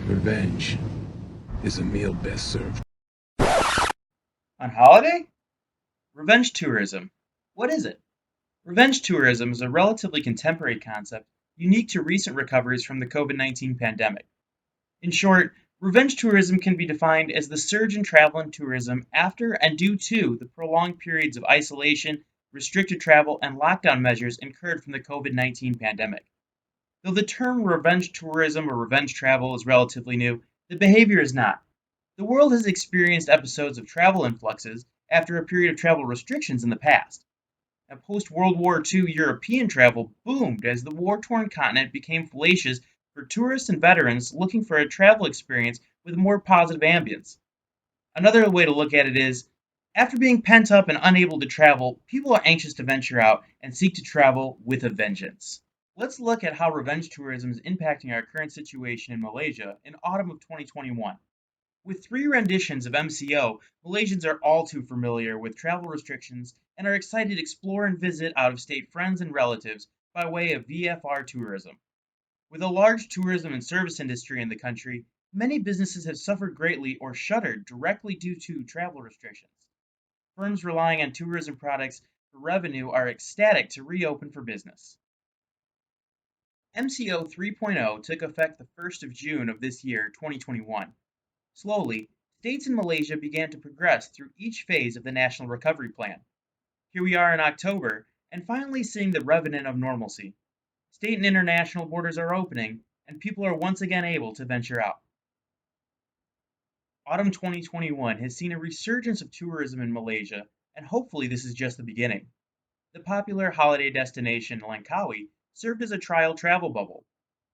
Revenge is a meal best served. On holiday? Revenge tourism. What is it? Revenge tourism is a relatively contemporary concept unique to recent recoveries from the COVID-19 pandemic. In short, revenge tourism can be defined as the surge in travel and tourism after and due to the prolonged periods of isolation, restricted travel, and lockdown measures incurred from the COVID-19 pandemic. Though the term revenge tourism or revenge travel is relatively new, the behavior is not. The world has experienced episodes of travel influxes after a period of travel restrictions in the past. Now, post World War II European travel boomed as the war torn continent became fallacious for tourists and veterans looking for a travel experience with a more positive ambience. Another way to look at it is after being pent up and unable to travel, people are anxious to venture out and seek to travel with a vengeance. Let's look at how revenge tourism is impacting our current situation in Malaysia in autumn of 2021. With three renditions of MCO, Malaysians are all too familiar with travel restrictions and are excited to explore and visit out of state friends and relatives by way of VFR tourism. With a large tourism and service industry in the country, many businesses have suffered greatly or shuttered directly due to travel restrictions. Firms relying on tourism products for revenue are ecstatic to reopen for business. MCO 3.0 took effect the 1st of June of this year, 2021. Slowly, states in Malaysia began to progress through each phase of the National Recovery Plan. Here we are in October, and finally seeing the revenant of normalcy. State and international borders are opening, and people are once again able to venture out. Autumn 2021 has seen a resurgence of tourism in Malaysia, and hopefully this is just the beginning. The popular holiday destination Langkawi served as a trial travel bubble.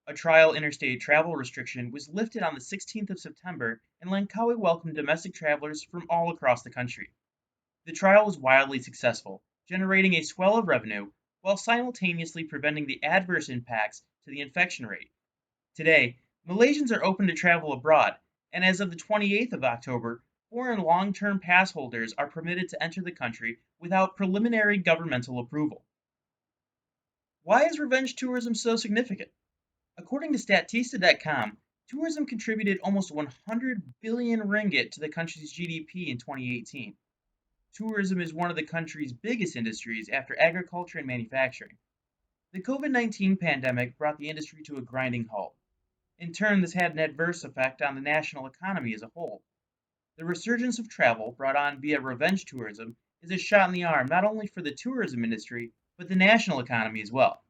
A trial interstate travel restriction was lifted on the 16th of September, and Langkawi welcomed domestic travelers from all across the country. The trial was wildly successful, generating a swell of revenue while simultaneously preventing the adverse impacts to the infection rate. Today, Malaysians are open to travel abroad, and as of the 28th of October, foreign long-term pass holders are permitted to enter the country without preliminary governmental approval. Why is revenge tourism so significant? According to Statista.com, tourism contributed almost 100 billion ringgit to the country's GDP in 2018. Tourism is one of the country's biggest industries after agriculture and manufacturing. The COVID-19 pandemic brought the industry to a grinding halt. In turn, this had an adverse effect on the national economy as a whole. The resurgence of travel brought on via revenge tourism is a shot in the arm not only for the tourism industry, but the national economy as well.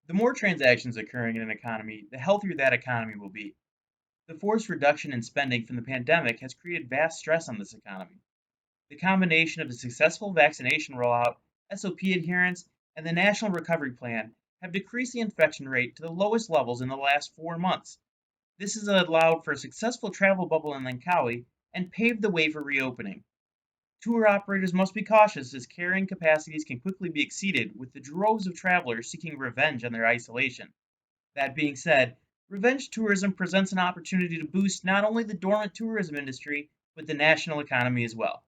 The more transactions occurring in an economy, the healthier that economy will be. The forced reduction in spending from the pandemic has created vast stress on this economy. The combination of a successful vaccination rollout, SOP adherence, and the National Recovery Plan have decreased the infection rate to the lowest levels in the last 4 months. This has allowed for a successful travel bubble in Langkawi and paved the way for reopening. Tour operators must be cautious as carrying capacities can quickly be exceeded with the droves of travelers seeking revenge on their isolation. That being said, revenge tourism presents an opportunity to boost not only the dormant tourism industry, but the national economy as well.